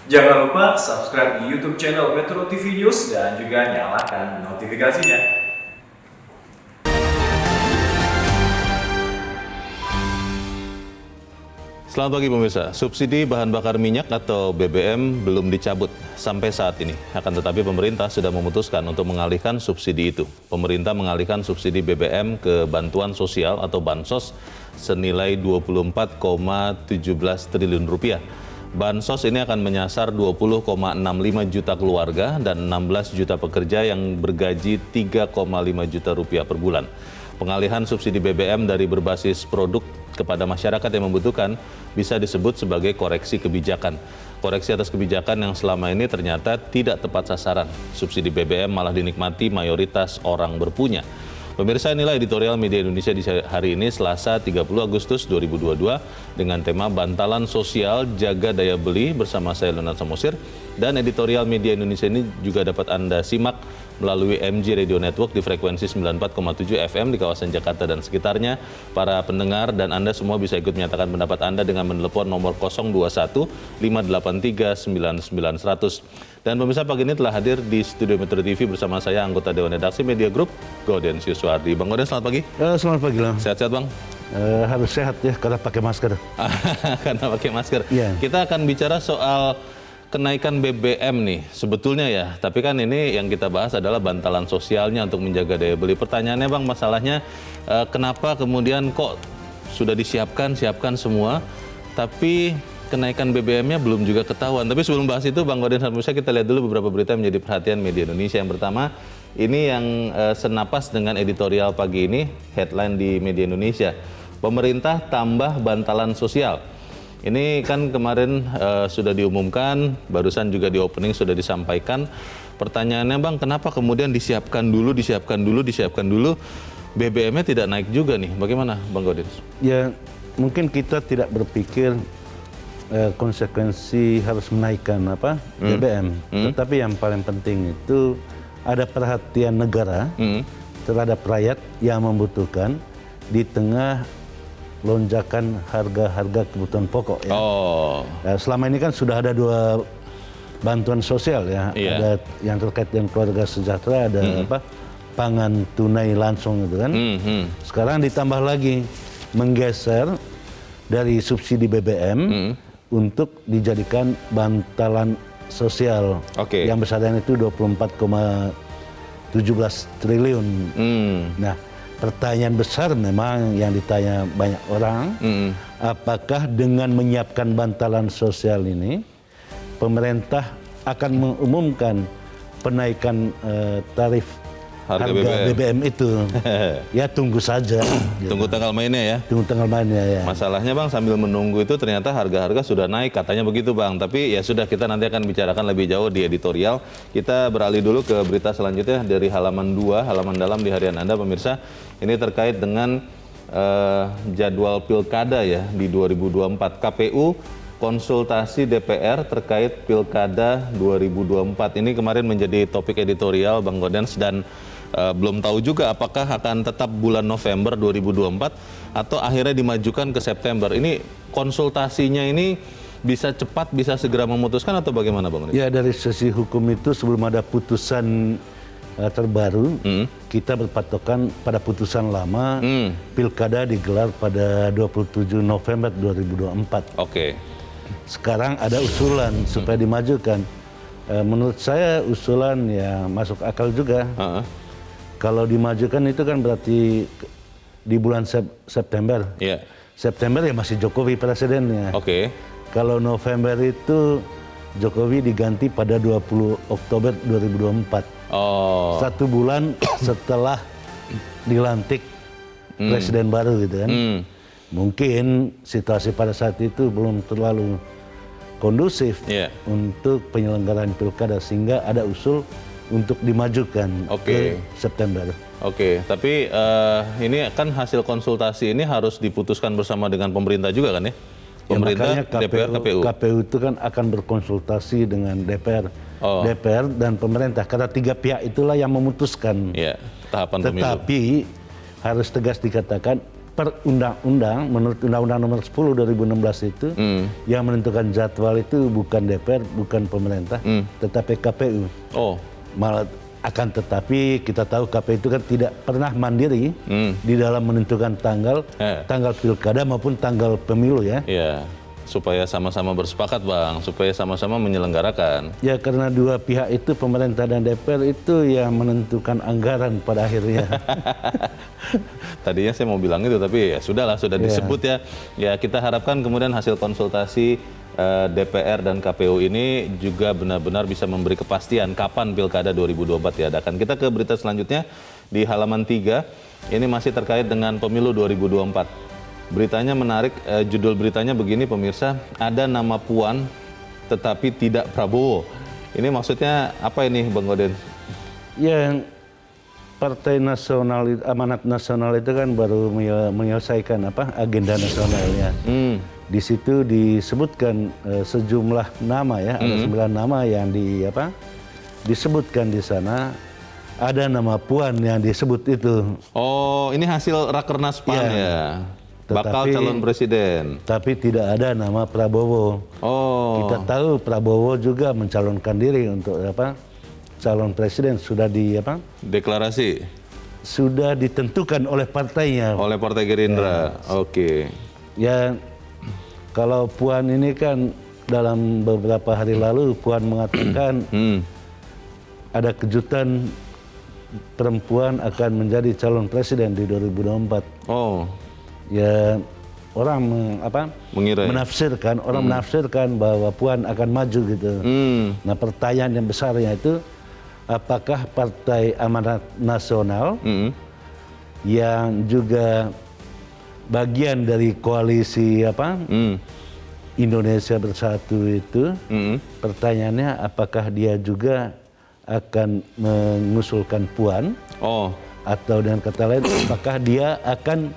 Jangan lupa subscribe di YouTube channel Metro TV News dan juga nyalakan notifikasinya. Selamat pagi pemirsa, subsidi bahan bakar minyak atau BBM belum dicabut sampai saat ini. Akan tetapi pemerintah sudah memutuskan untuk mengalihkan subsidi itu. Pemerintah mengalihkan subsidi BBM ke bantuan sosial atau Bansos senilai 24,17 triliun rupiah. Bansos ini akan menyasar 20,65 juta keluarga dan 16 juta pekerja yang bergaji 3,5 juta rupiah per bulan. Pengalihan subsidi BBM dari berbasis produk kepada masyarakat yang membutuhkan bisa disebut sebagai koreksi kebijakan. Koreksi atas kebijakan yang selama ini ternyata tidak tepat sasaran. Subsidi BBM malah dinikmati mayoritas orang berpunya. Pemirsa, inilah editorial Media Indonesia di hari ini Selasa 30 Agustus 2022 dengan tema Bantalan Sosial Jaga Daya Beli bersama saya Leonard Samosir. Dan editorial Media Indonesia ini juga dapat Anda simak melalui MG Radio Network di frekuensi 94,7 FM di kawasan Jakarta dan sekitarnya. Para pendengar dan Anda semua bisa ikut menyatakan pendapat Anda dengan menelepon nomor 021 583 9900. Dan pemirsa, pagi ini telah hadir di studio Metro TV bersama saya anggota Dewan Redaksi Media Group, Gaudentius Suhardi. Bang Gauden, selamat pagi. Selamat pagi, Lam. Sehat-sehat, Bang? Harus sehat ya, karena pakai masker. Karena pakai masker. Iya. Kita akan bicara soal kenaikan BBM nih, sebetulnya ya. Tapi kan ini yang kita bahas adalah bantalan sosialnya untuk menjaga daya beli. Pertanyaannya, Bang, masalahnya kenapa kemudian kok sudah siapkan semua, tapi kenaikan BBM-nya belum juga ketahuan. Tapi sebelum bahas itu, Bang Gauden, kita lihat dulu beberapa berita yang menjadi perhatian media Indonesia. Yang pertama, ini yang senapas dengan editorial pagi ini, headline di media Indonesia. Pemerintah tambah bantalan sosial. Ini kan kemarin sudah diumumkan, barusan juga di opening sudah disampaikan. Pertanyaannya, Bang, kenapa kemudian disiapkan dulu, BBM-nya tidak naik juga nih? Bagaimana, Bang Gauden? Ya, mungkin kita tidak berpikir konsekuensi harus menaikkan BBM. Tetapi yang paling penting itu ada perhatian negara terhadap rakyat yang membutuhkan di tengah lonjakan harga-harga kebutuhan pokok ya. Selama ini kan sudah ada dua bantuan sosial ya. Ada yang terkait dengan keluarga sejahtera, ada pangan tunai langsung gitu kan. Sekarang ditambah lagi menggeser dari subsidi BBM untuk dijadikan bantalan sosial yang besarannya itu 24,17 triliun. Nah, pertanyaan besar memang yang ditanya banyak orang, apakah dengan menyiapkan bantalan sosial ini, pemerintah akan mengumumkan penaikan tarif harga BBM itu? Ya tunggu saja. Tunggu tanggal mainnya ya? Tunggu tanggal mainnya ya. Masalahnya, Bang, sambil menunggu itu ternyata harga-harga sudah naik, katanya begitu, Bang. Tapi ya sudah, kita nanti akan bicarakan lebih jauh di editorial. Kita beralih dulu ke berita selanjutnya dari halaman 2, halaman dalam di harian Anda, pemirsa. Ini terkait dengan jadwal pilkada ya di 2024. KPU konsultasi DPR terkait pilkada 2024. Ini kemarin menjadi topik editorial, Bang Gauden, dan belum tahu juga apakah akan tetap bulan November 2024 atau akhirnya dimajukan ke September. Ini konsultasinya ini bisa cepat, bisa segera memutuskan atau bagaimana, Bang? Ya, dari sisi hukum itu sebelum ada putusan terbaru, kita berpatokan pada putusan lama, pilkada digelar pada 27 November 2024. Sekarang ada usulan supaya dimajukan. Menurut saya usulan ya masuk akal juga. Kalau dimajukan itu kan berarti di bulan September. September ya masih Jokowi presidennya. Kalau November itu Jokowi diganti pada 20 Oktober 2024. 1 bulan setelah dilantik presiden baru gitu kan. Mungkin situasi pada saat itu belum terlalu kondusif untuk penyelenggaraan pilkada, sehingga ada usul untuk dimajukan ke September. Tapi ini kan hasil konsultasi ini harus diputuskan bersama dengan pemerintah juga kan ya? Pemerintah, DPR, KPU. KPU itu kan akan berkonsultasi dengan DPR, DPR dan pemerintah. Karena 3 pihak itulah yang memutuskan. Tahapan pemilu. Tetapi harus tegas dikatakan per undang-undang, menurut Undang-Undang Nomor 10 2016 itu, yang menentukan jadwal itu bukan DPR, bukan pemerintah, tetapi KPU. Oh, Malah akan tetapi kita tahu KPU itu kan tidak pernah mandiri di dalam menentukan tanggal pilkada maupun tanggal pemilu ya. ya. Supaya sama-sama bersepakat, Bang, supaya sama-sama menyelenggarakan. Ya karena dua pihak itu, pemerintah dan DPR, itu yang menentukan anggaran pada akhirnya. Tadinya saya mau bilang itu, tapi ya sudahlah, sudah disebut ya. Ya kita harapkan kemudian hasil konsultasi DPR dan KPU ini juga benar-benar bisa memberi kepastian kapan Pilkada 2024 diadakan. Kita ke berita selanjutnya di halaman 3. Ini masih terkait dengan pemilu 2024. Beritanya menarik, judul beritanya begini pemirsa, ada nama Puan tetapi tidak Prabowo. Ini maksudnya apa ini Bang Goden? Ya, Partai Nasional, Amanat Nasional itu kan baru menyelesaikan agenda nasionalnya. Di situ disebutkan sejumlah nama ya, ada 9 nama yang disebutkan di sana. Ada nama Puan yang disebut itu. Oh, ini hasil Rakernas PAN ya. Bakal calon presiden. Tapi tidak ada nama Prabowo. Oh. Kita tahu Prabowo juga mencalonkan diri untuk calon presiden, sudah deklarasi. Sudah ditentukan oleh partainya. Oleh Partai Gerindra. Ya. Oke. Ya, kalau Puan ini kan dalam beberapa hari lalu Puan mengatakan ada kejutan perempuan akan menjadi calon presiden di 2024. Oh. Ya, orang mengira menafsirkan, menafsirkan bahwa Puan akan maju gitu. Nah, pertanyaan yang besarnya itu, apakah Partai Amanat Nasional yang juga bagian dari koalisi Indonesia Bersatu itu, pertanyaannya apakah dia juga akan mengusulkan Puan? Oh. Atau dengan kata lain, apakah dia akan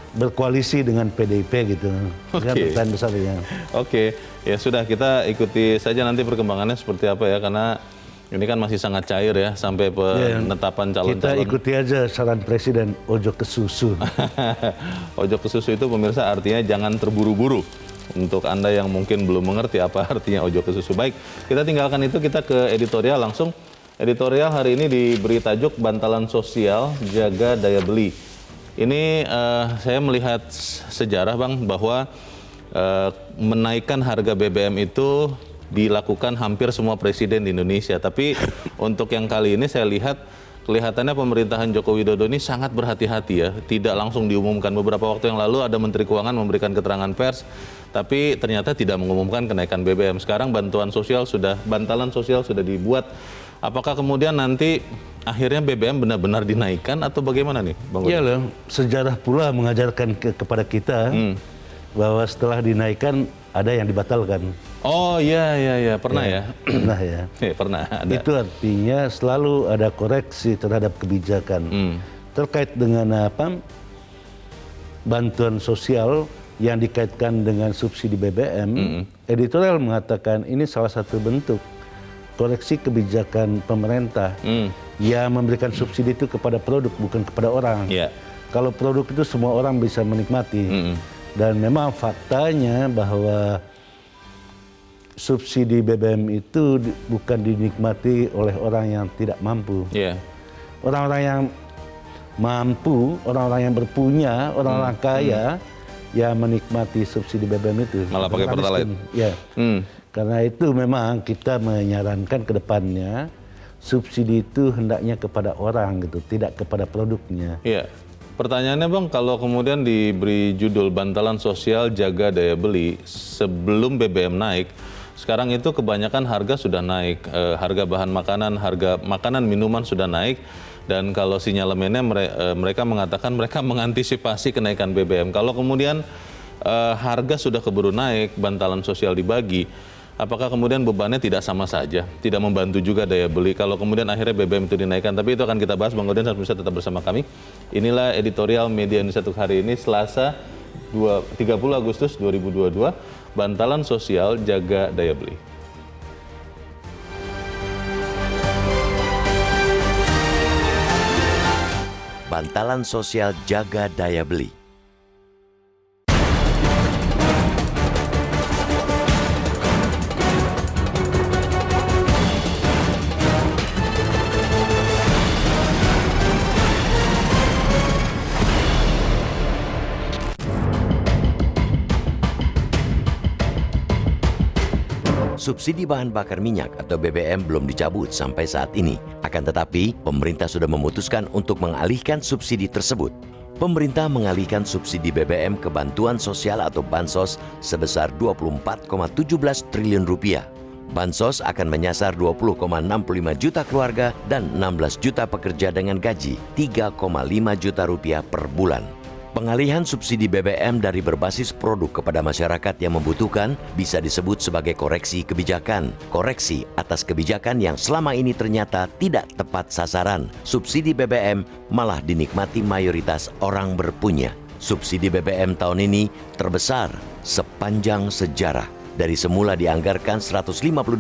berkoalisi dengan PDIP gitu. Dengan pertanyaan besarnya. Oke, ya sudah, kita ikuti saja nanti perkembangannya seperti apa ya, karena ini kan masih sangat cair ya sampai penetapan calon-calon. Kita ikuti aja saran Presiden, ojo ke susu. Ojo ke susu itu pemirsa artinya jangan terburu-buru. Untuk Anda yang mungkin belum mengerti apa artinya ojo ke susu. Baik, kita tinggalkan itu, kita ke editorial langsung. Editorial hari ini diberi tajuk Bantalan Sosial Jaga Daya Beli. Ini saya melihat sejarah Bang, bahwa menaikkan harga BBM itu dilakukan hampir semua presiden di Indonesia. Tapi untuk yang kali ini saya lihat kelihatannya pemerintahan Joko Widodo ini sangat berhati-hati ya. Tidak langsung diumumkan. Beberapa waktu yang lalu ada Menteri Keuangan memberikan keterangan pers, tapi ternyata tidak mengumumkan kenaikan BBM. Sekarang bantalan sosial sudah dibuat. Apakah kemudian nanti akhirnya BBM benar-benar dinaikkan atau bagaimana nih Bang? Iya loh, sejarah pula mengajarkan kepada kita bahwa setelah dinaikkan ada yang dibatalkan. Oh iya, pernah ya? Pernah ya. Pernah ada. Itu artinya selalu ada koreksi terhadap kebijakan. Terkait dengan bantuan sosial yang dikaitkan dengan subsidi BBM, editorial mengatakan ini salah satu bentuk koreksi kebijakan pemerintah yang memberikan subsidi itu kepada produk, bukan kepada orang. Kalau produk itu semua orang bisa menikmati. Dan memang faktanya bahwa subsidi BBM itu bukan dinikmati oleh orang yang tidak mampu. Orang-orang yang mampu, orang-orang yang berpunya, orang-orang kaya yang menikmati subsidi BBM itu. Malah pakai Pertalite. Ya. Karena itu memang kita menyarankan ke depannya subsidi itu hendaknya kepada orang gitu, tidak kepada produknya. Iya. Pertanyaannya Bang, kalau kemudian diberi judul Bantalan Sosial Jaga Daya Beli, sebelum BBM naik, sekarang itu kebanyakan harga sudah naik. Harga bahan makanan, harga makanan minuman sudah naik. Dan kalau sinyalemennya mereka mengatakan mereka mengantisipasi kenaikan BBM. Kalau kemudian harga sudah keburu naik, bantalan sosial dibagi, apakah kemudian bebannya tidak sama saja, tidak membantu juga daya beli kalau kemudian akhirnya BBM itu dinaikkan? Tapi itu akan kita bahas, Bang Goden, bisa tetap bersama kami. Inilah editorial Media Indonesia untuk hari ini, Selasa 30 Agustus 2022, bantalan sosial jaga daya beli. Bantalan sosial jaga daya beli. subsidi bahan bakar minyak atau BBM belum dicabut sampai saat ini. Akan tetapi, pemerintah sudah memutuskan untuk mengalihkan subsidi tersebut. Pemerintah mengalihkan subsidi BBM ke bantuan sosial atau Bansos sebesar 24,17 triliun rupiah. Bansos akan menyasar 20,65 juta keluarga dan 16 juta pekerja dengan gaji 3,5 juta rupiah per bulan. Pengalihan subsidi BBM dari berbasis produk kepada masyarakat yang membutuhkan bisa disebut sebagai koreksi kebijakan. Koreksi atas kebijakan yang selama ini ternyata tidak tepat sasaran. Subsidi BBM malah dinikmati mayoritas orang berpunya. Subsidi BBM tahun ini terbesar sepanjang sejarah. Dari semula dianggarkan 152,5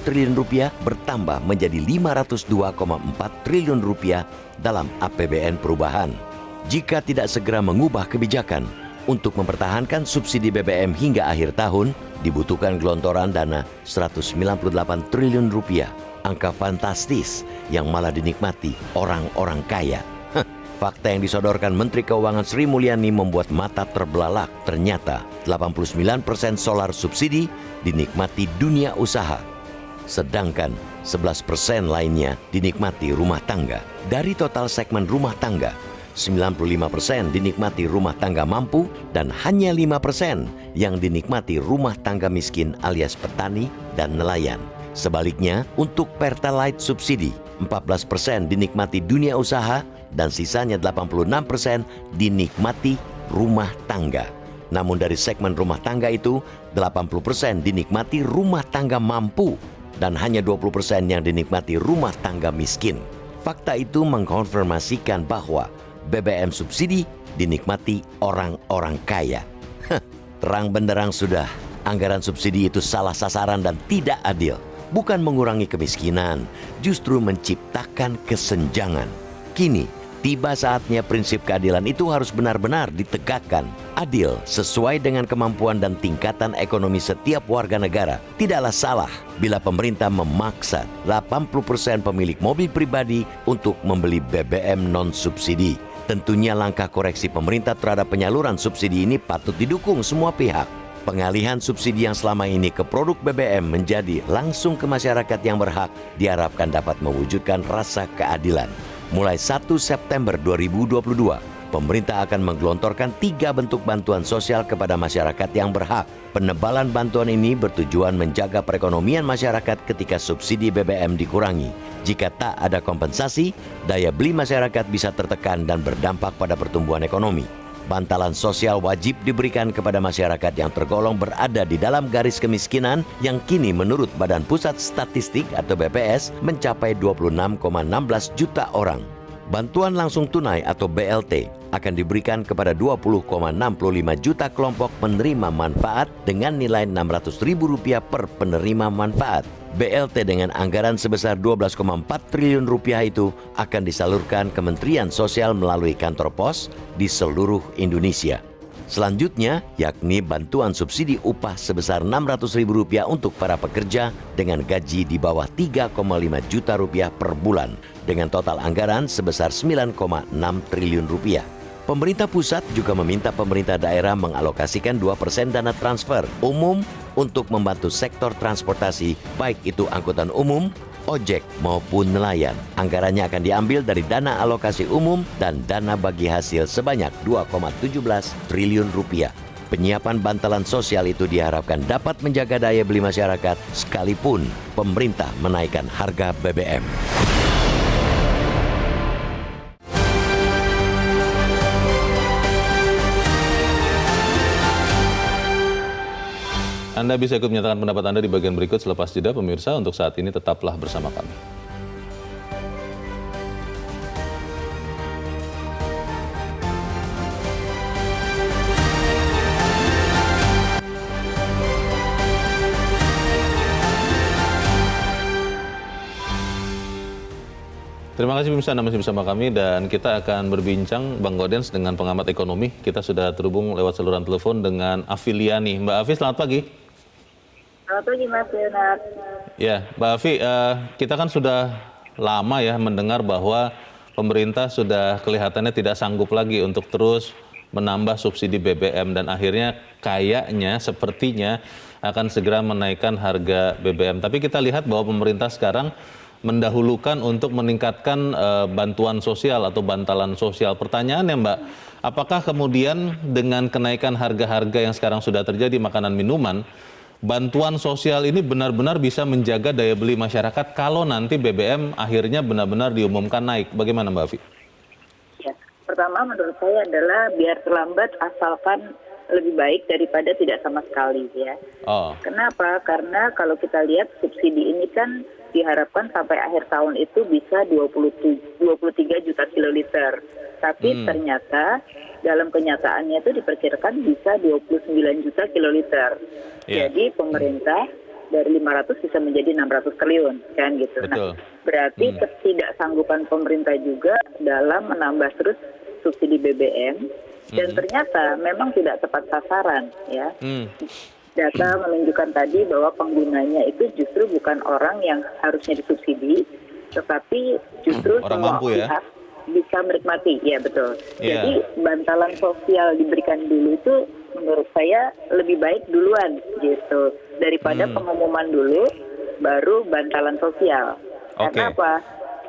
triliun rupiah bertambah menjadi 502,4 triliun rupiah dalam APBN perubahan. Jika tidak segera mengubah kebijakan untuk mempertahankan subsidi BBM hingga akhir tahun, dibutuhkan gelontoran dana 198 triliun rupiah. Angka fantastis yang malah dinikmati orang-orang kaya. Fakta yang disodorkan Menteri Keuangan Sri Mulyani membuat mata terbelalak. Ternyata 89% solar subsidi dinikmati dunia usaha. Sedangkan 11% lainnya dinikmati rumah tangga. Dari total segmen rumah tangga, 95% dinikmati rumah tangga mampu dan hanya 5% yang dinikmati rumah tangga miskin alias petani dan nelayan. Sebaliknya, untuk Pertalite subsidi, 14% dinikmati dunia usaha dan sisanya 86% dinikmati rumah tangga. Namun dari segmen rumah tangga itu, 80% dinikmati rumah tangga mampu dan hanya 20% yang dinikmati rumah tangga miskin. Fakta itu mengkonfirmasikan bahwa BBM subsidi dinikmati orang-orang kaya. Terang benderang sudah, anggaran subsidi itu salah sasaran dan tidak adil. Bukan mengurangi kemiskinan, justru menciptakan kesenjangan. Kini, tiba saatnya prinsip keadilan itu harus benar-benar ditegakkan. Adil sesuai dengan kemampuan dan tingkatan ekonomi setiap warga negara. Tidaklah salah bila pemerintah memaksa 80% pemilik mobil pribadi untuk membeli BBM non-subsidi. Tentunya langkah koreksi pemerintah terhadap penyaluran subsidi ini patut didukung semua pihak. Pengalihan subsidi yang selama ini ke produk BBM menjadi langsung ke masyarakat yang berhak diharapkan dapat mewujudkan rasa keadilan. Mulai 1 September 2022, pemerintah akan menggelontorkan 3 bentuk bantuan sosial kepada masyarakat yang berhak. Penebalan bantuan ini bertujuan menjaga perekonomian masyarakat ketika subsidi BBM dikurangi. Jika tak ada kompensasi, daya beli masyarakat bisa tertekan dan berdampak pada pertumbuhan ekonomi. Bantalan sosial wajib diberikan kepada masyarakat yang tergolong berada di dalam garis kemiskinan yang kini menurut Badan Pusat Statistik atau BPS mencapai 26,16 juta orang. Bantuan langsung tunai atau BLT akan diberikan kepada 20,65 juta kelompok penerima manfaat dengan nilai Rp600.000 per penerima manfaat. BLT dengan anggaran sebesar 12,4 triliun rupiah itu akan disalurkan Kementerian Sosial melalui kantor pos di seluruh Indonesia. Selanjutnya, yakni bantuan subsidi upah sebesar Rp600.000 untuk para pekerja dengan gaji di bawah 3,5 juta rupiah per bulan dengan total anggaran sebesar 9,6 triliun rupiah. Pemerintah pusat juga meminta pemerintah daerah mengalokasikan 2% dana transfer umum untuk membantu sektor transportasi, baik itu angkutan umum, ojek maupun nelayan. Anggarannya akan diambil dari dana alokasi umum dan dana bagi hasil sebanyak 2,17 triliun rupiah. Penyiapan bantalan sosial itu diharapkan dapat menjaga daya beli masyarakat sekalipun pemerintah menaikkan harga BBM. Anda bisa ikut menyatakan pendapat Anda di bagian berikut selepas jeda. Pemirsa, untuk saat ini tetaplah bersama kami. Terima kasih pemirsa, Anda masih bersama kami dan kita akan berbincang Bang Gaudens dengan pengamat ekonomi. Kita sudah terhubung lewat saluran telepon dengan Afiliani. Mbak Afi, selamat pagi. Selamat pagi Mas Leonard. Ya, Mbak Afi, kita kan sudah lama ya mendengar bahwa pemerintah sudah kelihatannya tidak sanggup lagi untuk terus menambah subsidi BBM dan akhirnya kayaknya sepertinya akan segera menaikkan harga BBM. Tapi kita lihat bahwa pemerintah sekarang mendahulukan untuk meningkatkan bantuan sosial atau bantalan sosial. Pertanyaannya Mbak, apakah kemudian dengan kenaikan harga-harga yang sekarang sudah terjadi makanan minuman, bantuan sosial ini benar-benar bisa menjaga daya beli masyarakat kalau nanti BBM akhirnya benar-benar diumumkan naik? Bagaimana Mbak Afi? Ya, pertama menurut saya adalah biar terlambat asalkan lebih baik daripada tidak sama sekali ya. Oh. Kenapa? Karena kalau kita lihat subsidi ini kan diharapkan sampai akhir tahun itu bisa 23 juta kiloliter. Tapi ternyata dalam kenyataannya itu diperkirakan bisa 29 juta kiloliter. Yeah. Jadi pemerintah dari 500 bisa menjadi 600 triliun kan gitu. Betul. Nah, berarti ketidaksanggupan pemerintah juga dalam menambah terus subsidi BBM dan ternyata memang tidak tepat sasaran ya. Data menunjukkan tadi bahwa penggunanya itu justru bukan orang yang harusnya disubsidi, tetapi justru orang semua mampu ya? pihak bisa menikmati, ya betul. Yeah. Jadi bantalan sosial diberikan dulu itu menurut saya lebih baik duluan gitu daripada pengumuman dulu baru bantalan sosial. Oke. Karena apa?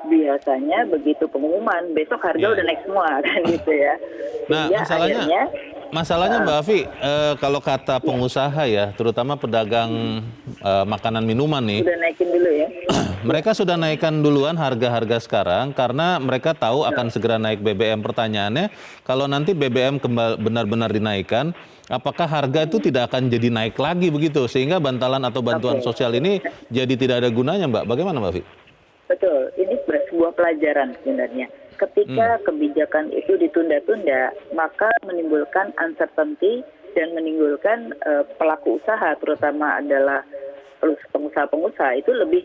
Biasanya begitu pengumuman besok harga Yeah. udah naik semua kan gitu ya. Nah, Sehingga masalahnya Mbak Afi, kalau kata pengusaha ya, terutama pedagang makanan minuman nih, udah naikin dulu ya. mereka sudah naikkan duluan harga-harga sekarang karena mereka tahu akan segera naik BBM. Pertanyaannya, kalau nanti BBM benar-benar dinaikkan, apakah harga itu tidak akan jadi naik lagi begitu? Sehingga bantalan atau bantuan sosial ini jadi tidak ada gunanya Mbak. Bagaimana Mbak Afi? Betul, ini sebuah pelajaran sebenarnya. Ketika kebijakan itu ditunda-tunda, maka menimbulkan uncertainty dan menimbulkan pelaku usaha, terutama adalah pengusaha-pengusaha itu lebih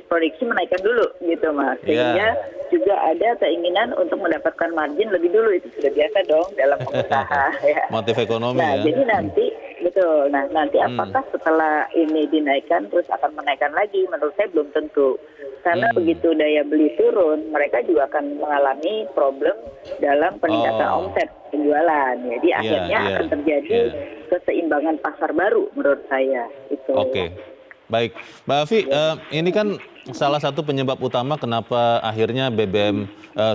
prediksi menaikkan dulu gitu Mas. Sehingga juga ada keinginan untuk mendapatkan margin lebih dulu, itu sudah biasa dong dalam pengusaha. Ya. Motif ekonomi Nah, ya. jadi nanti betul. Nah, nanti apakah setelah ini dinaikkan terus akan menaikkan lagi? Menurut saya belum tentu. Karena begitu daya beli turun, mereka juga akan mengalami problem dalam peningkatan omset penjualan. Jadi akhirnya akan terjadi keseimbangan pasar baru menurut saya. Itu. Oke. Baik, Mbak Afi, ini kan salah satu penyebab utama kenapa akhirnya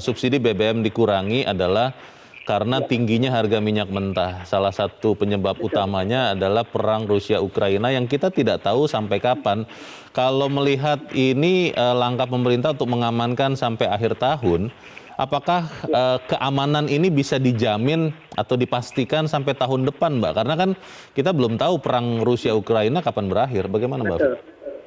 subsidi BBM dikurangi adalah karena tingginya harga minyak mentah. Salah satu penyebab utamanya adalah perang Rusia-Ukraina yang kita tidak tahu sampai kapan. Kalau melihat ini langkah pemerintah untuk mengamankan sampai akhir tahun, apakah keamanan ini bisa dijamin atau dipastikan sampai tahun depan, Mbak? Karena kan kita belum tahu perang Rusia-Ukraina kapan berakhir. Bagaimana, Mbak?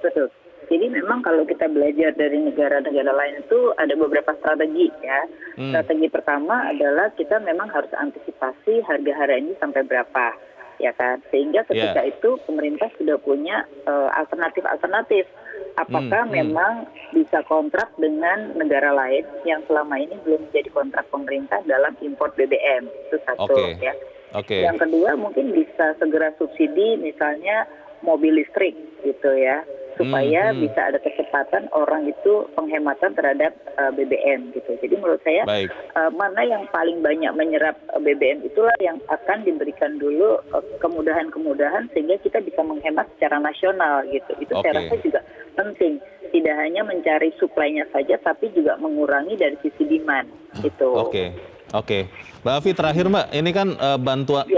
Betul. Jadi memang kalau kita belajar dari negara-negara lain itu ada beberapa strategi ya. Strategi pertama adalah kita memang harus antisipasi harga-harga ini sampai berapa, ya kan? Sehingga ketika itu pemerintah sudah punya alternatif-alternatif. Apakah memang bisa kontrak dengan negara lain yang selama ini belum menjadi kontrak pemerintah dalam import BBM, itu satu ya. Yang kedua mungkin bisa segera subsidi misalnya mobil listrik gitu ya, supaya bisa ada kecepatan orang itu penghematan terhadap BBM gitu. Jadi menurut saya mana yang paling banyak menyerap BBM itulah yang akan diberikan dulu kemudahan-kemudahan sehingga kita bisa menghemat secara nasional gitu. Itu saya rasa juga penting. Tidak hanya mencari suplainya saja tapi juga mengurangi dari sisi demand gitu. Oke. Mbak Afi, terakhir Mbak, ini kan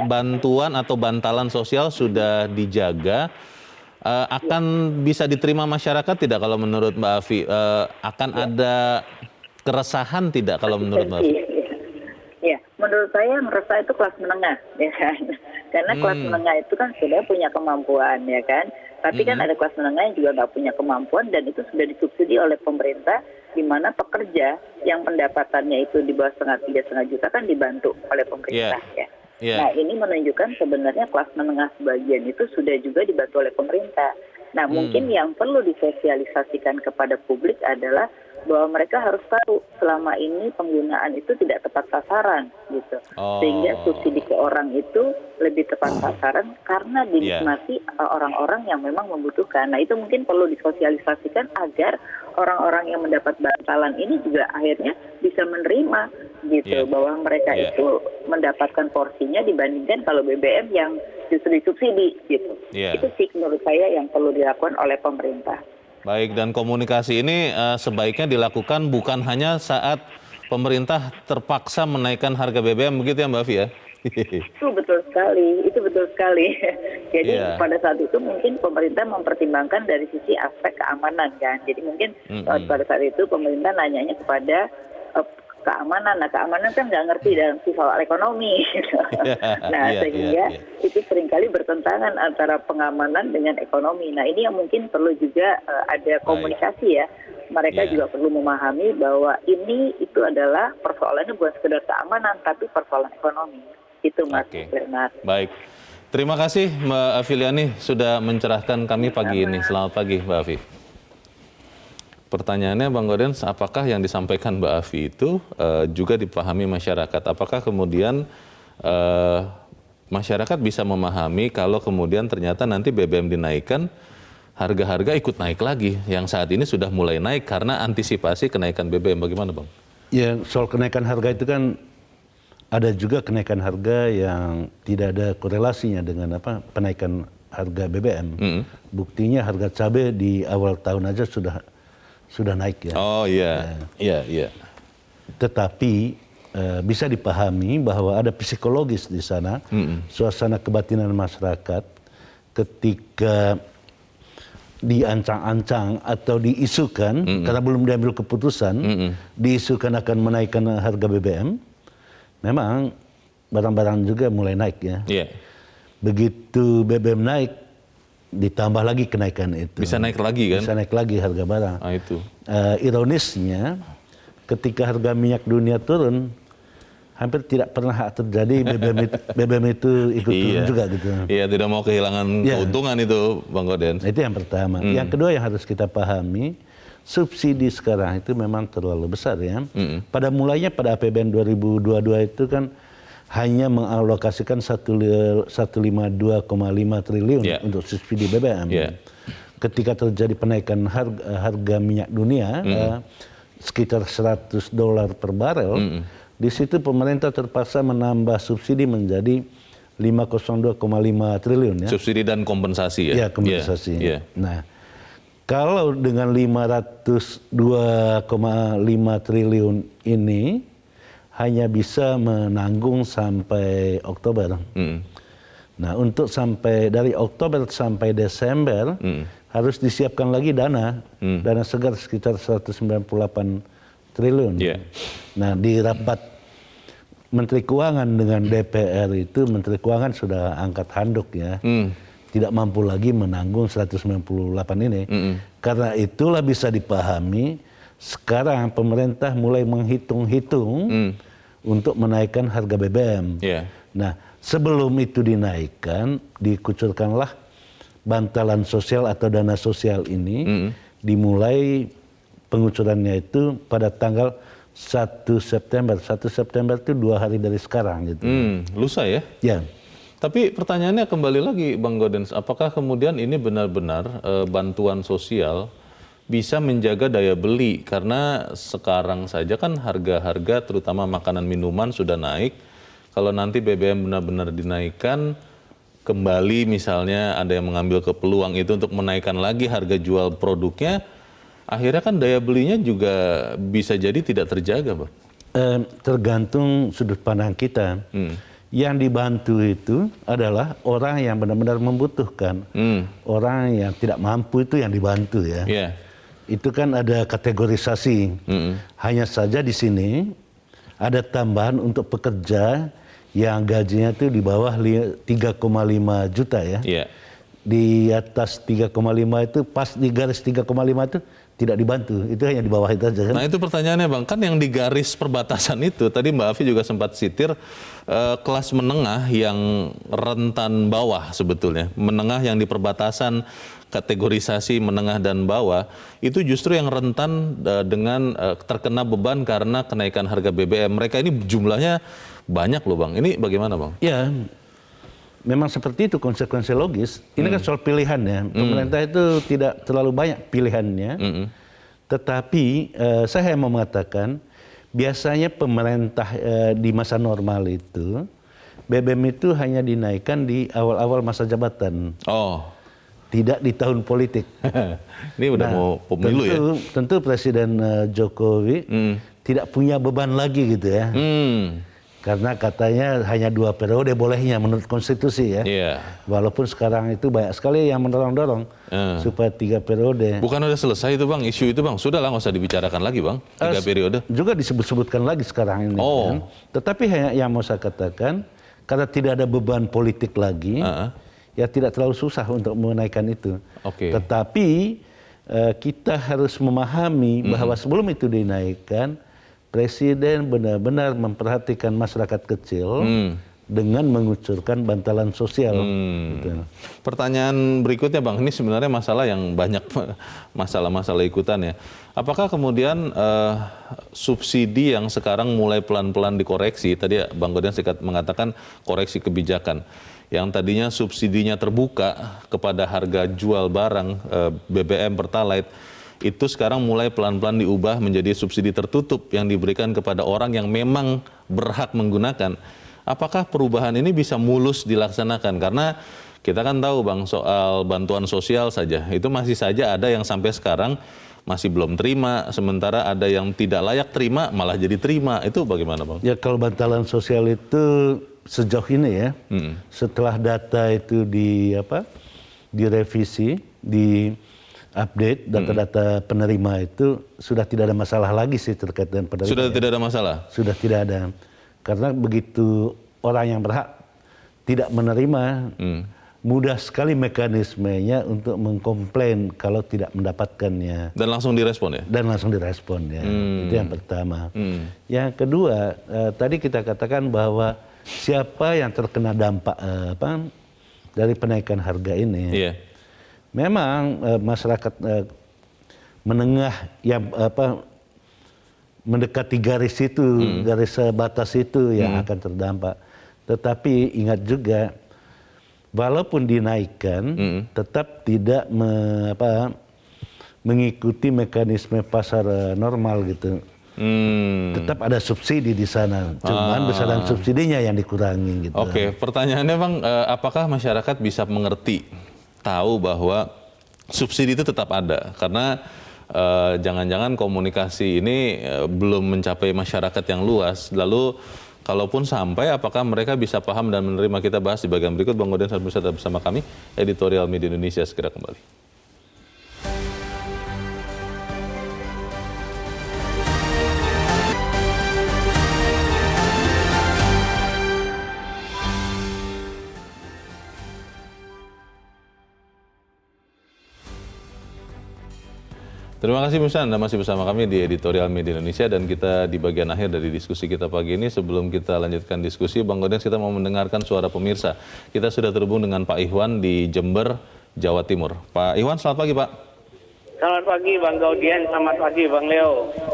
bantuan atau bantalan sosial sudah dijaga. Akan bisa diterima masyarakat tidak kalau menurut Mbak Afi? Akan ada keresahan tidak kalau menurut Mbak Afi? Ya, menurut saya meresah itu kelas menengah, ya kan? Karena kelas menengah itu kan sudah punya kemampuan, ya kan? Tapi kan ada kelas menengah yang juga nggak punya kemampuan dan itu sudah disubsidi oleh pemerintah, di mana pekerja yang pendapatannya itu di bawah 3,5 juta kan dibantu oleh pemerintah, ya. Nah, ini menunjukkan sebenarnya kelas menengah sebagian itu sudah juga dibantu oleh pemerintah. Nah, mungkin yang perlu disosialisasikan kepada publik adalah bahwa mereka harus tahu selama ini penggunaan itu tidak tepat sasaran gitu. Sehingga subsidi ke orang itu lebih tepat sasaran karena dinikmati orang-orang yang memang membutuhkan. Nah, itu mungkin perlu disosialisasikan agar orang-orang yang mendapat bantalan ini juga akhirnya bisa menerima gitu, bahwa mereka itu mendapatkan porsinya dibandingkan kalau BBM yang justru disubsidi gitu. Itu sih menurut saya yang perlu dilakukan oleh pemerintah. Baik, dan komunikasi ini sebaiknya dilakukan bukan hanya saat pemerintah terpaksa menaikkan harga BBM, begitu ya Mbak Afi ya? Itu betul sekali. Jadi pada saat itu mungkin pemerintah mempertimbangkan dari sisi aspek keamanan kan. Jadi mungkin pada saat itu pemerintah nanyanya kepada keamanan. Nah, keamanan kan nggak ngerti dalam soal ekonomi. Nah, sehingga itu seringkali bertentangan antara pengamanan dengan ekonomi. Nah, ini yang mungkin perlu juga ada komunikasi ya. Mereka juga perlu memahami bahwa itu adalah persoalannya bukan sekedar keamanan, tapi persoalan ekonomi. Itu Mas Bernard. Baik. Terima kasih Mbak Afiliani sudah mencerahkan kami pagi ini. Selamat pagi Mbak Afi. Pertanyaannya Bang Gaudens, apakah yang disampaikan Mbak Afi itu juga dipahami masyarakat? Apakah kemudian masyarakat bisa memahami kalau kemudian ternyata nanti BBM dinaikkan, harga-harga ikut naik lagi, yang saat ini sudah mulai naik karena antisipasi kenaikan BBM. Bagaimana Bang? Ya, soal kenaikan harga itu kan ada juga kenaikan harga yang tidak ada korelasinya dengan penaikan harga BBM. Buktinya harga cabai di awal tahun aja sudah naik ya. Oh iya, iya. Tetapi bisa dipahami bahwa ada psikologis di sana, suasana kebatinan masyarakat ketika diancang-ancang atau diisukan karena belum diambil keputusan, diisukan akan menaikkan harga BBM, memang barang-barang juga mulai naik ya. Begitu BBM naik, ditambah lagi kenaikan itu. Bisa naik lagi kan? Bisa naik lagi harga barang. Itu. Ironisnya, ketika harga minyak dunia turun, hampir tidak pernah terjadi BBM itu ikut turun juga gitu. Iya, tidak mau kehilangan keuntungan itu Bang Gaudens. Itu yang pertama. Yang kedua yang harus kita pahami, subsidi sekarang itu memang terlalu besar ya. Pada mulanya pada APBN 2022 itu kan hanya mengalokasikan 152,5 triliun untuk subsidi BBM. Ketika terjadi penaikan harga minyak dunia sekitar $100 per barel, di situ pemerintah terpaksa menambah subsidi menjadi 502,5 triliun ya. Subsidi dan kompensasi ya? Ya, kompensasi. Nah, kalau dengan 502,5 triliun ini hanya bisa menanggung sampai Oktober. Nah, untuk dari Oktober sampai Desember harus disiapkan lagi dana segar sekitar 198 triliun. Nah, di rapat Menteri Keuangan dengan DPR itu Menteri Keuangan sudah angkat handuk ya. Tidak mampu lagi menanggung 198 ini. Karena itulah bisa dipahami sekarang pemerintah mulai menghitung-hitung untuk menaikkan harga BBM. Nah, sebelum itu dinaikkan, dikucurkanlah bantalan sosial atau dana sosial ini, dimulai pengucurannya itu pada tanggal 1 September. 1 September itu 2 hari dari sekarang gitu. Lusa ya? Ya. Tapi pertanyaannya kembali lagi Bang Gaudens, apakah kemudian ini benar-benar bantuan sosial bisa menjaga daya beli? Karena sekarang saja kan harga-harga terutama makanan minuman sudah naik. Kalau nanti BBM benar-benar dinaikkan, kembali misalnya ada yang mengambil peluang itu untuk menaikkan lagi harga jual produknya, akhirnya kan daya belinya juga bisa jadi tidak terjaga, Bang. Tergantung sudut pandang kita. Yang dibantu itu adalah orang yang benar-benar membutuhkan. Orang yang tidak mampu itu yang dibantu ya. Itu kan ada kategorisasi. Hanya saja di sini ada tambahan untuk pekerja yang gajinya itu di bawah 3,5 juta ya. di atas 3,5 itu pas di garis 3,5 itu tidak dibantu, itu hanya di bawah itu aja kan. Nah itu pertanyaannya Bang, kan yang di garis perbatasan itu, tadi Mbak Afi juga sempat sitir, kelas menengah yang rentan bawah sebetulnya. Menengah yang di perbatasan kategorisasi menengah dan bawah, itu justru yang rentan dengan terkena beban karena kenaikan harga BBM. Mereka ini jumlahnya banyak loh Bang, ini bagaimana Bang? Ya, memang seperti itu konsekuensi logis. Ini kan soal pilihan ya. Pemerintah itu tidak terlalu banyak pilihannya. Tetapi saya mau mengatakan biasanya pemerintah di masa normal itu BBM itu hanya dinaikkan di awal-awal masa jabatan. Oh, Tidak di tahun politik. ini udah mau pemilu ya? Tentu Presiden Jokowi tidak punya beban lagi gitu ya. Karena katanya hanya 2 periode bolehnya menurut konstitusi ya. Iya. Walaupun sekarang itu banyak sekali yang mendorong-dorong supaya 3 periode. Bukan udah selesai itu Bang, isu itu Bang? Sudah lah, nggak usah dibicarakan lagi Bang, 3 periode. Juga disebut-sebutkan lagi sekarang ini kan. Tetapi yang mau saya katakan, karena tidak ada beban politik lagi, ya tidak terlalu susah untuk menaikkan itu. Oke. Tetapi kita harus memahami bahwa sebelum itu dinaikkan, Presiden benar-benar memperhatikan masyarakat kecil dengan mengucurkan bantalan sosial. Gitu. Pertanyaan berikutnya Bang, ini sebenarnya masalah yang banyak masalah-masalah ikutan ya. Apakah kemudian subsidi yang sekarang mulai pelan-pelan dikoreksi, tadi Bang Godian mengatakan koreksi kebijakan, yang tadinya subsidinya terbuka kepada harga jual barang BBM Pertalite, itu sekarang mulai pelan-pelan diubah menjadi subsidi tertutup yang diberikan kepada orang yang memang berhak menggunakan. Apakah perubahan ini bisa mulus dilaksanakan? Karena kita kan tahu Bang, soal bantuan sosial saja, itu masih saja ada yang sampai sekarang masih belum terima, sementara ada yang tidak layak terima malah jadi terima. Itu bagaimana Bang? Ya kalau bantalan sosial itu sejauh ini ya, setelah data itu direvisi, update data-data penerima itu sudah tidak ada masalah lagi sih terkait dengan penerima. Sudah tidak ada masalah? Sudah tidak ada. Karena begitu orang yang berhak tidak menerima, mudah sekali mekanismenya untuk mengkomplain kalau tidak mendapatkannya. Dan langsung direspon ya? Dan langsung direspon ya. Itu yang pertama. Yang kedua, tadi kita katakan bahwa siapa yang terkena dampak dari penaikan harga ini. Iya. Memang masyarakat menengah yang mendekati garis itu, garis batas itu yang akan terdampak. Tetapi ingat juga, walaupun dinaikkan, tetap tidak mengikuti mekanisme pasar normal gitu. Tetap ada subsidi di sana, cuman besaran subsidinya yang dikurangi gitu. Oke, pertanyaannya Bang, apakah masyarakat bisa mengerti, tahu bahwa subsidi itu tetap ada, karena jangan-jangan komunikasi ini belum mencapai masyarakat yang luas. Lalu kalaupun sampai, apakah mereka bisa paham dan menerima? Kita bahas di bagian berikut. Bang Godian bersama kami, Editorial Media Indonesia segera kembali. Terima kasih Musa, Anda masih bersama kami di Editorial Media Indonesia, dan kita di bagian akhir dari diskusi kita pagi ini. Sebelum kita lanjutkan diskusi, Bang Godian, kita mau mendengarkan suara pemirsa. Kita sudah terhubung dengan Pak Ihwan di Jember, Jawa Timur. Pak Ihwan, selamat pagi Pak. Selamat pagi Bang Godian, selamat pagi Bang Leo.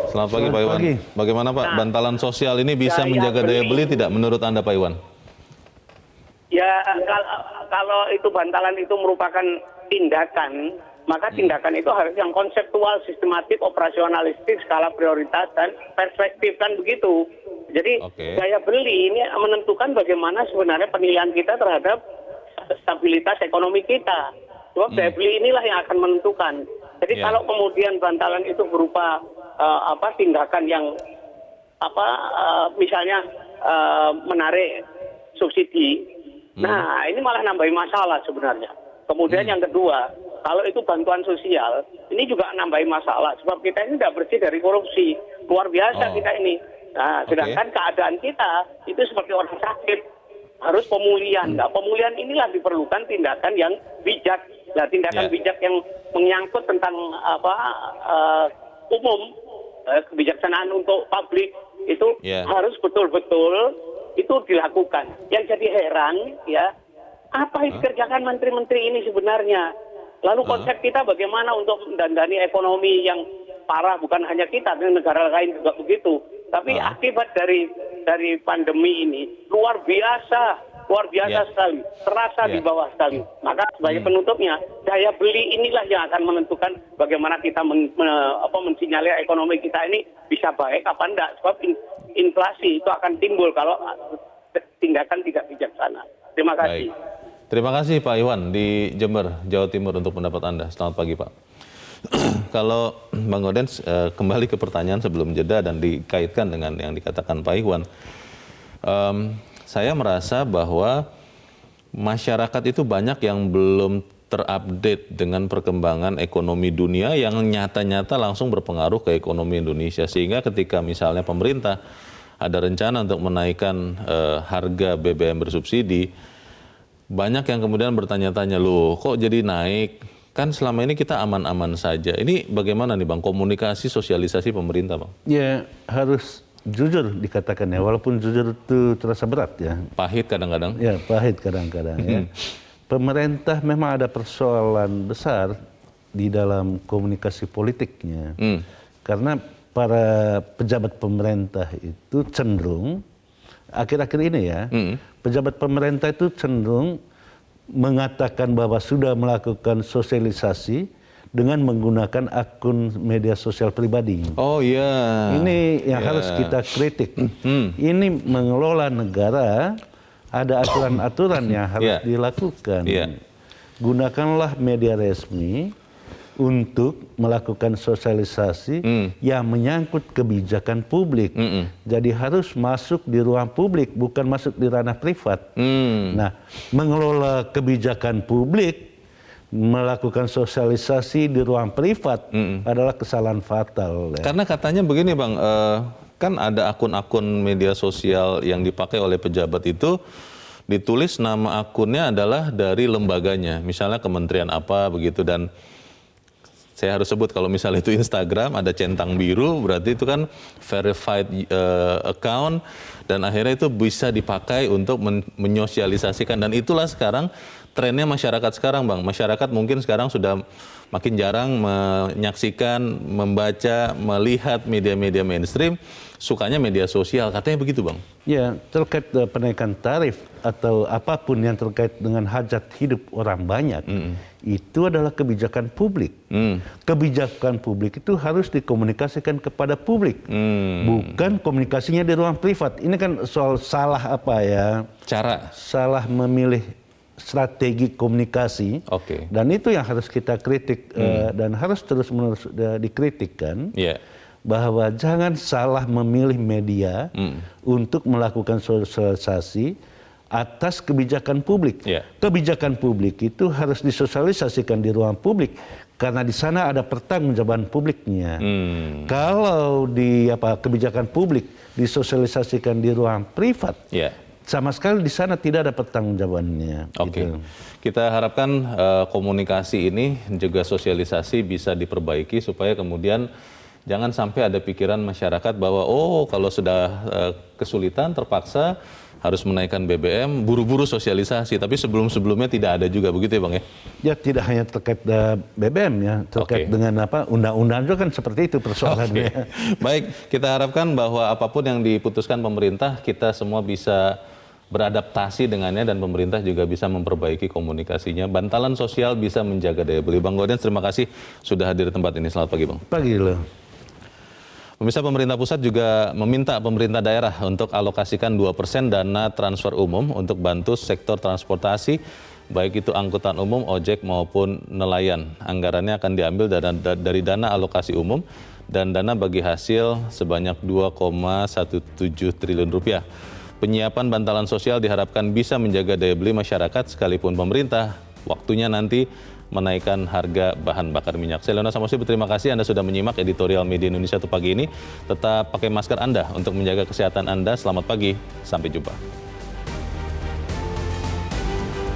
Selamat pagi Pak Iwan. Bagaimana Pak, bantalan sosial ini bisa menjaga daya beli tidak menurut Anda Pak Iwan? Ya, kalau itu bantalan itu merupakan tindakan, maka tindakan itu harus yang konseptual, sistematik, operasionalistik, skala prioritas, dan perspektif, kan begitu. Jadi daya beli ini menentukan bagaimana sebenarnya penilaian kita terhadap stabilitas ekonomi kita. Sebab daya beli inilah yang akan menentukan. Jadi kalau kemudian bantalan itu berupa tindakan yang misalnya menarik subsidi, nah ini malah nambahin masalah sebenarnya. Kemudian yang kedua, kalau itu bantuan sosial, ini juga nambahin masalah. Sebab kita ini tidak bersih dari korupsi. Luar biasa kita ini. Nah, sedangkan keadaan kita itu seperti orang sakit. harus pemulihan. Nah, pemulihan inilah diperlukan tindakan yang bijak. Nah, tindakan bijak yang menyangkut tentang umum, kebijaksanaan untuk publik itu harus betul-betul itu dilakukan. Yang jadi heran ya, apa yang dikerjakan menteri-menteri ini sebenarnya? Lalu konsep kita bagaimana untuk mendandani ekonomi yang parah, bukan hanya kita, negara lain juga begitu. Tapi akibat dari pandemi ini luar biasa sekali, terasa di bawah sekali. Maka sebagai penutupnya, daya beli inilah yang akan menentukan bagaimana kita mensinyalir ekonomi kita ini bisa baik apa enggak. Sebab inflasi itu akan timbul kalau tindakan tidak bijaksana. Terima kasih. Baik. Terima kasih Pak Iwan di Jember, Jawa Timur untuk pendapat Anda. Selamat pagi Pak. Kalau Bang Gaudens kembali ke pertanyaan sebelum jeda dan dikaitkan dengan yang dikatakan Pak Iwan, saya merasa bahwa masyarakat itu banyak yang belum terupdate dengan perkembangan ekonomi dunia yang nyata-nyata langsung berpengaruh ke ekonomi Indonesia. Sehingga ketika misalnya pemerintah ada rencana untuk menaikkan harga BBM bersubsidi, banyak yang kemudian bertanya-tanya, loh kok jadi naik? Kan selama ini kita aman-aman saja. Ini bagaimana nih Bang, komunikasi, sosialisasi pemerintah Bang? Ya harus jujur dikatakan ya, walaupun jujur itu terasa berat ya. Pahit kadang-kadang? Ya pahit kadang-kadang ya. Pemerintah memang ada persoalan besar di dalam komunikasi politiknya. Karena para pejabat pemerintah itu cenderung, akhir-akhir ini ya, pejabat pemerintah itu cenderung mengatakan bahwa sudah melakukan sosialisasi dengan menggunakan akun media sosial pribadi. Oh iya. Ini yang harus kita kritik. Ini mengelola negara, ada aturan-aturan yang harus dilakukan. Gunakanlah media resmi untuk melakukan sosialisasi yang menyangkut kebijakan publik. Jadi harus masuk di ruang publik, bukan masuk di ranah privat. Nah, mengelola kebijakan publik, melakukan sosialisasi di ruang privat adalah kesalahan fatal. Ya. Karena katanya begini Bang, kan ada akun-akun media sosial yang dipakai oleh pejabat itu, ditulis nama akunnya adalah dari lembaganya, misalnya kementerian apa begitu, dan saya harus sebut kalau misalnya itu Instagram ada centang biru, berarti itu kan verified account, dan akhirnya itu bisa dipakai untuk menyosialisasikan. Dan itulah sekarang trennya masyarakat sekarang Bang. Masyarakat mungkin sekarang sudah makin jarang menyaksikan, membaca, melihat media-media mainstream, sukanya media sosial, katanya begitu Bang. Ya, terkait penaikan tarif atau apapun yang terkait dengan hajat hidup orang banyak, itu adalah kebijakan publik. Kebijakan publik itu harus dikomunikasikan kepada publik, bukan komunikasinya di ruang privat. Ini kan soal salah salah memilih strategi komunikasi. Dan itu yang harus kita kritik dan harus terus-menerus dikritikkan. Bahwa jangan salah memilih media untuk melakukan sosialisasi atas kebijakan publik. Kebijakan publik itu harus disosialisasikan di ruang publik karena di sana ada pertanggungjawaban publiknya. Kalau di kebijakan publik disosialisasikan di ruang privat, sama sekali di sana tidak ada pertanggungjawabannya. Gitu. Kita harapkan komunikasi ini juga sosialisasi bisa diperbaiki supaya kemudian jangan sampai ada pikiran masyarakat bahwa kalau sudah kesulitan terpaksa harus menaikkan BBM, buru-buru sosialisasi, tapi sebelum-sebelumnya tidak ada juga, begitu ya Bang ya? Ya tidak hanya terkait BBM ya, terkait dengan undang-undang juga kan seperti itu persoalannya. Baik, kita harapkan bahwa apapun yang diputuskan pemerintah, kita semua bisa beradaptasi dengannya dan pemerintah juga bisa memperbaiki komunikasinya. Bantalan sosial bisa menjaga daya beli. Bang Gaudens, terima kasih sudah hadir di tempat ini. Selamat pagi Bang. Pagi loh. Pemirsa, pemerintah pusat juga meminta pemerintah daerah untuk alokasikan 2% dana transfer umum untuk bantu sektor transportasi, baik itu angkutan umum, ojek maupun nelayan. Anggarannya akan diambil dari dana alokasi umum dan dana bagi hasil sebanyak 2,17 triliun rupiah. Penyiapan bantalan sosial diharapkan bisa menjaga daya beli masyarakat sekalipun pemerintah waktunya nanti menaikkan harga bahan bakar minyak. Saya Leona Samosi, berterima kasih Anda sudah menyimak editorial Media Indonesia untuk pagi ini. Tetap pakai masker Anda untuk menjaga kesehatan Anda. Selamat pagi, sampai jumpa.